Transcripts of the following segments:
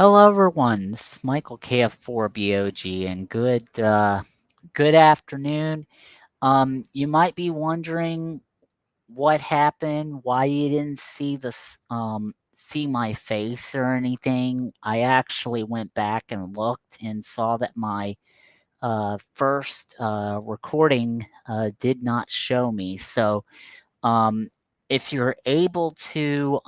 Hello, everyone. This is Michael KF4BOG, and good afternoon. You might be wondering what happened, why you didn't see my face or anything. I actually went back and looked and saw that my first recording did not show me. So, um, if you're able to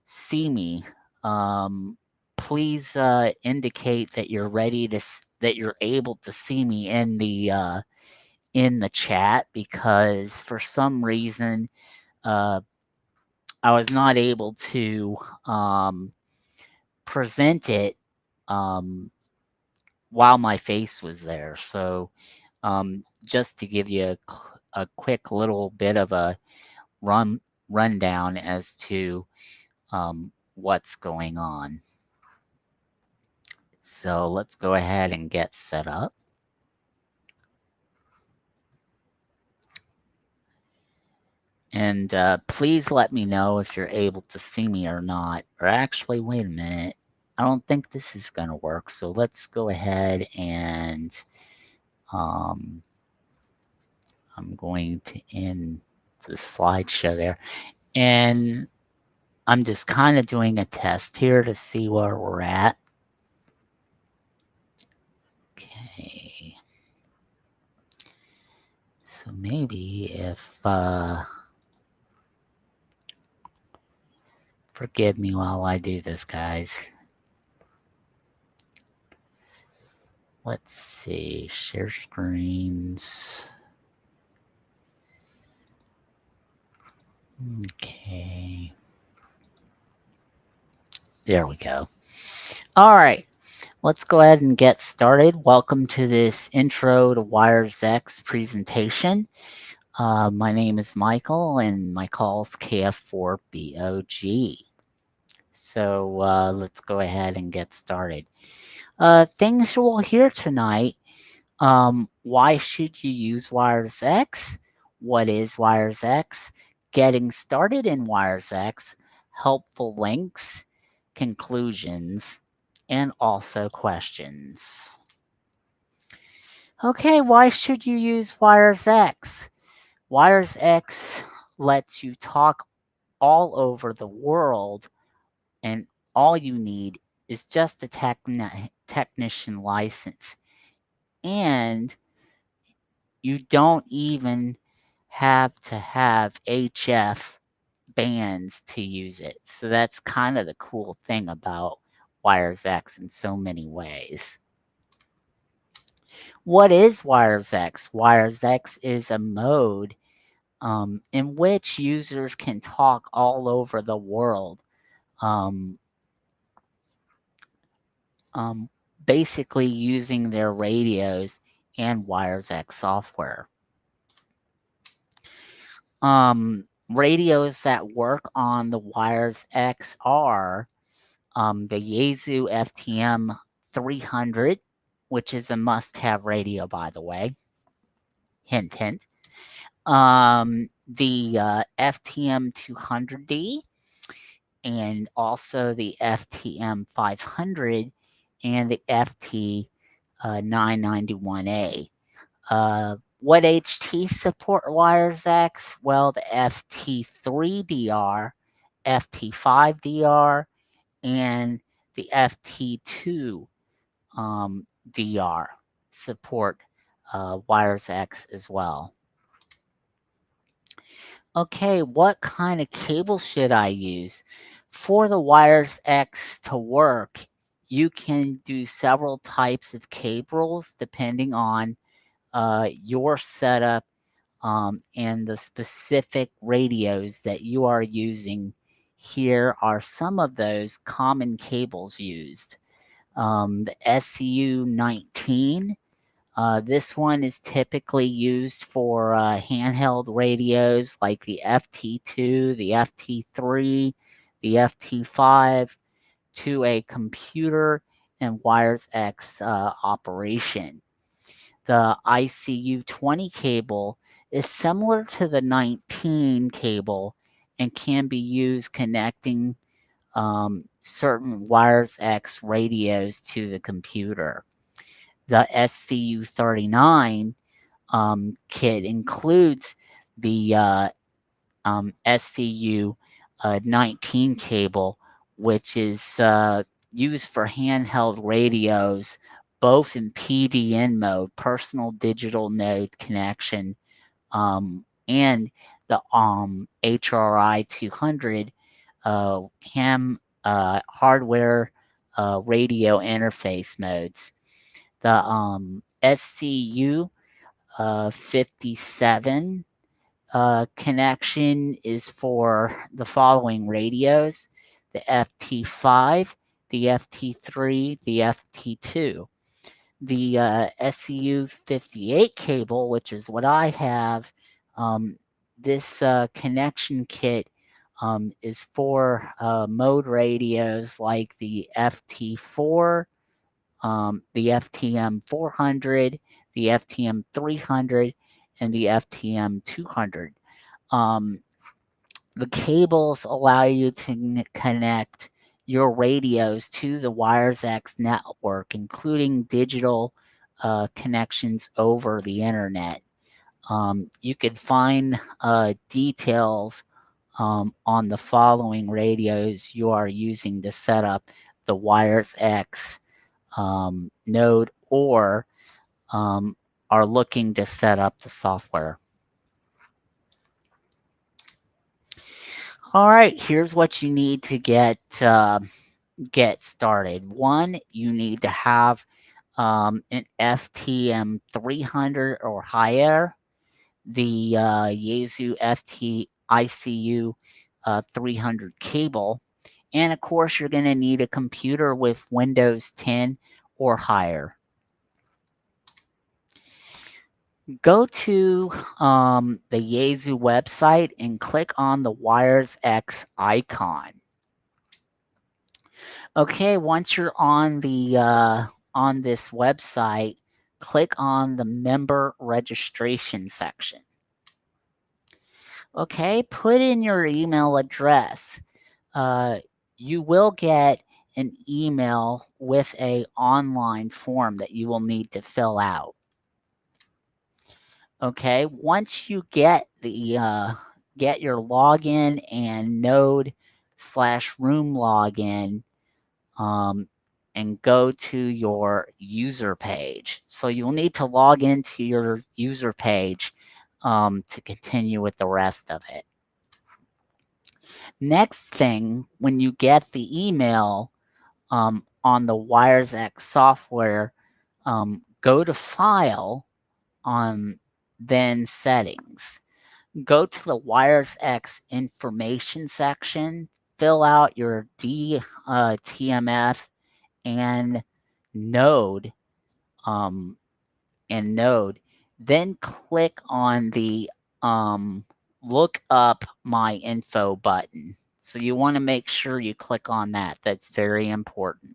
see me, um, please indicate that you're that you're able to see me in the chat, because for some reason uh, I was not able to um, present it um, while my face was there. So just to give you a quick little bit of a run rundown as to what's going on. So let's go ahead and get set up. And please let me know if you're able to see me or not. Or actually, wait a minute. I don't think this is going to work. So let's go ahead and um, I'm going to end the slideshow there. And I'm just kind of doing a test here to see where we're at. Okay. So maybe if, forgive me while I do this, guys. Let's see, share screens. Okay. There we go. All right. Let's go ahead and get started. Welcome to this Intro to WiresX presentation. My name is Michael, and my call is KF4BOG. So let's go ahead and get started. Things you will hear tonight. Why should you use WiresX? What is WiresX? Getting started in WiresX, helpful links, conclusions, and also questions. Okay, why should you use WiresX? WiresX lets you talk all over the world, and all you need is just a technician license. And you don't even have to have HF bands to use it. So that's kind of the cool thing about WiresX in so many ways. What is WiresX? WiresX is a mode in which users can talk all over the world, um, um, basically using their radios and WiresX software. Radios that work on the WiresX are the Yaesu FTM 300, which is a must-have radio, by the way. Hint, hint. The FTM 200D, and also the FTM 500 and the FT 991A. What HT support WiresX? Well, the FT3DR, FT5DR, and the FT2 DR support WiresX as well. Okay, what kind of cable should I use? For the WiresX to work, you can do several types of cables depending on your setup and the specific radios that you are using. Here are some of those common cables used. The SCU19. This one is typically used for handheld radios like the FT2, the FT3, the FT5 to a computer and WiresX operation. The ICU20 cable is similar to the 19 cable and can be used connecting certain WiresX radios to the computer. The SCU-39 kit includes the SCU-19 cable, which is used for handheld radios, both in PDN mode, personal digital node connection, and the HRI 200 ham hardware radio interface modes. The SCU 57 connection is for the following radios: the FT5, the FT3, the FT2. The SCU-58 cable, which is what I have, this connection kit is for mode radios like the FT4, the FTM 400, the FTM 300, and the FTM 200. The cables allow you to connect your radios to the WiresX network, including digital connections over the internet. You can find details on the following radios you are using to set up the WiresX node, or are looking to set up the software. All right, here's what you need to get started. One, you need to have an FTM 300 or higher, the Yaesu FT ICU 300 cable, and of course you're going to need a computer with Windows 10 or higher. Go to the Yaesu website and click on the WiresX icon. Okay, once you're on the on this website, click on the member registration section. Okay, put in your email address. You will get an email with an online form that you will need to fill out. Okay, once you get the get your login and node/room login, and go to your user page. So you'll need to log into your user page to continue with the rest of it. Next thing, when you get the email on the WiresX software, go to File, then Settings. Go to the WiresX information section, fill out your DTMF and node, then click on the look up my info button. So you want to make sure you click on that. That's very important.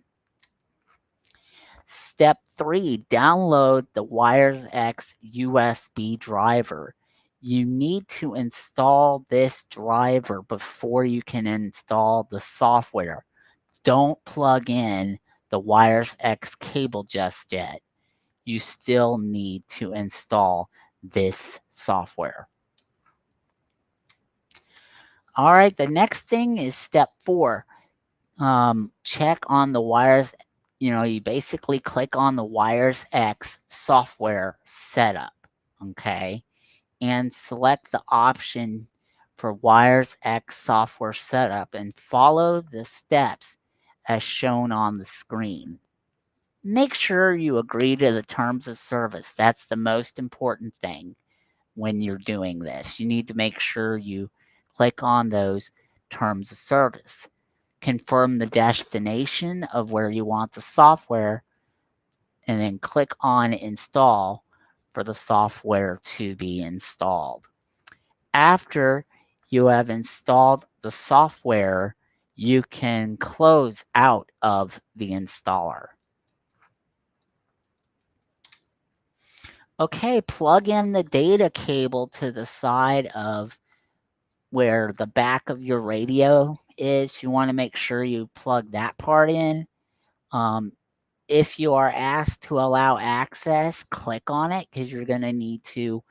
Step 3, download the WiresX USB driver. You need to install this driver before you can install the software. Don't plug in the WiresX cable just yet. You still need to install this software. All right, the next thing is step 4. Check on the wires. You basically click on the WiresX software setup, okay, and select the option for WiresX software setup and follow the steps as shown on the screen. Make sure you agree to the terms of service. That's the most important thing when you're doing this. You need to make sure you click on those terms of service. Confirm the destination of where you want the software, and then click on Install for the software to be installed. After you have installed the software, you can close out of the installer. Okay, plug in the data cable to the side of where the back of your radio is you want to make sure you plug that part in. Um, if you are asked to allow access, click on it because you're going to need to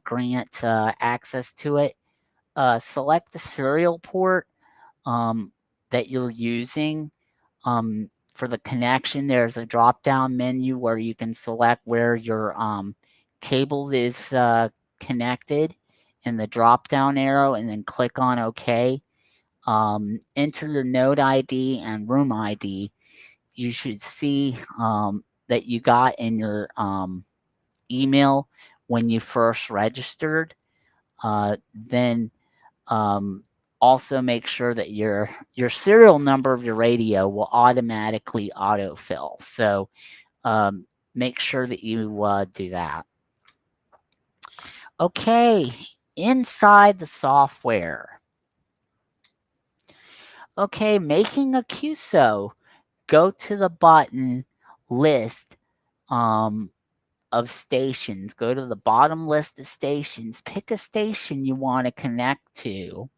grant access to it. Select the serial port that you're using. For the connection, there's a drop down menu where you can select where your cable is connected in the drop down arrow and then click on OK. Enter your node ID and room ID. You should see that you got in your email when you first registered. Then also make sure that your serial number of your radio will automatically autofill. So make sure that you do that. Okay, inside the software. Okay, making a QSO. Go to the button list of stations. Go to the bottom list of stations. Pick a station you want to connect to.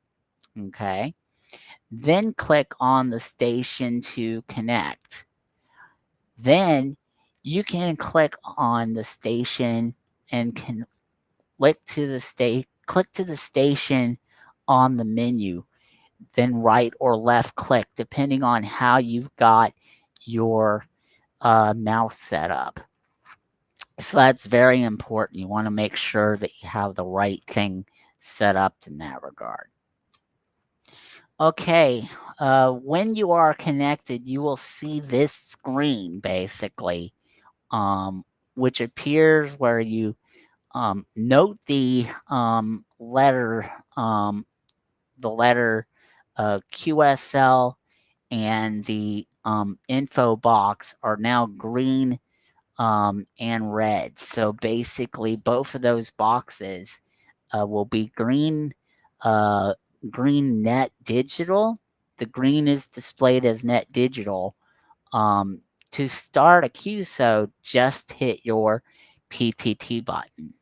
Okay. Then click on the station to connect. Then you can click on the station and can click to the station on the menu. Then right or left click, depending on how you've got your mouse set up. So that's very important. You want to make sure that you have the right thing set up in that regard. Okay, when you are connected, you will see this screen basically, which appears where you note the letter QSL and the info box are now green and red. So basically, both of those boxes will be green, green net digital. The green is displayed as net digital. To start a QSO, just hit your PTT button.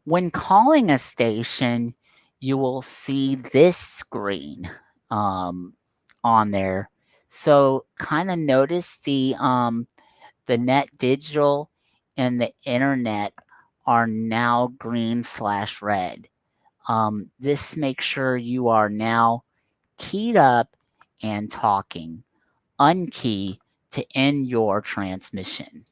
When calling a station, you will see this screen on there. So kind of notice the net digital and the internet are now green/red. This makes sure you are now keyed up and talking. Unkey to end your transmission.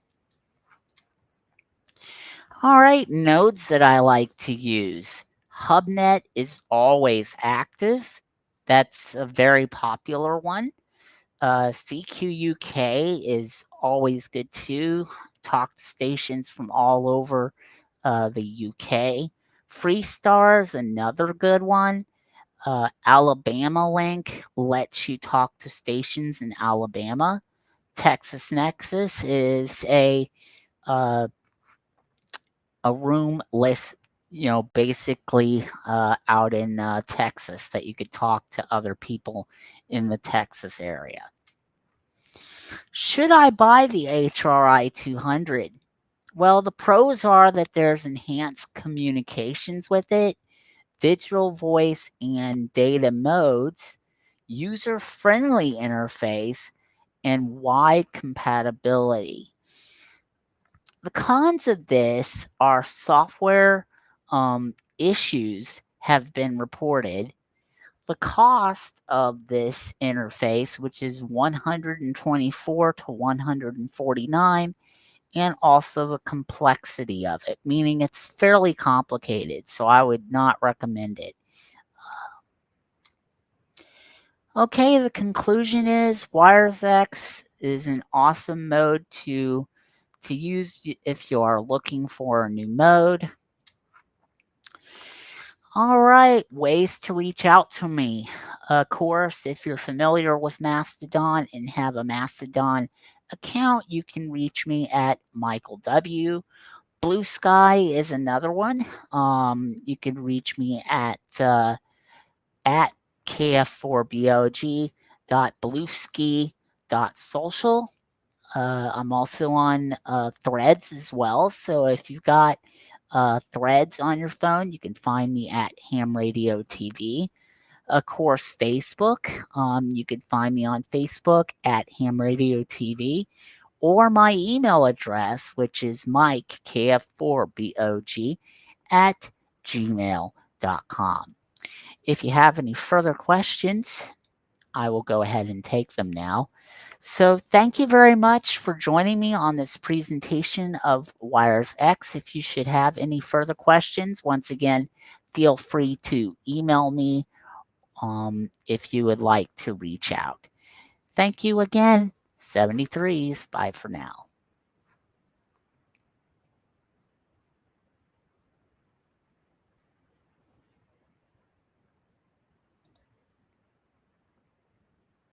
All right, nodes that I like to use. HubNet is always active. That's a very popular one. CQUK is always good too. Talk to stations from all over the UK. Freestar is another good one. Alabama Link lets you talk to stations in Alabama. Texas Nexus is uh, a room list, basically out in Texas that you could talk to other people in the Texas area. Should I buy the HRI 200? Well, the pros are that there's enhanced communications with it, digital voice and data modes, user-friendly interface, and wide compatibility. The cons of this are software issues have been reported. The cost of this interface, which is $124 to $149, and also the complexity of it, meaning it's fairly complicated, so I would not recommend it. Okay, the conclusion is WiresX is an awesome mode to use if you are looking for a new mode. All right, ways to reach out to me. Of course, if you're familiar with Mastodon and have a Mastodon account, you can reach me at Michael W. Blue Sky is another one. You can reach me at kf4bog.blueski.social. I'm also on Threads as well. So if you've got Threads on your phone, you can find me at Ham Radio TV. Of course, Facebook. You can find me on Facebook at Ham Radio TV, or my email address, which is Mike, KF4BOG, at gmail.com. If you have any further questions, I will go ahead and take them now. So thank you very much for joining me on this presentation of Wires X. If you should have any further questions, once again, feel free to email me if you would like to reach out. Thank you again. 73s. Bye for now.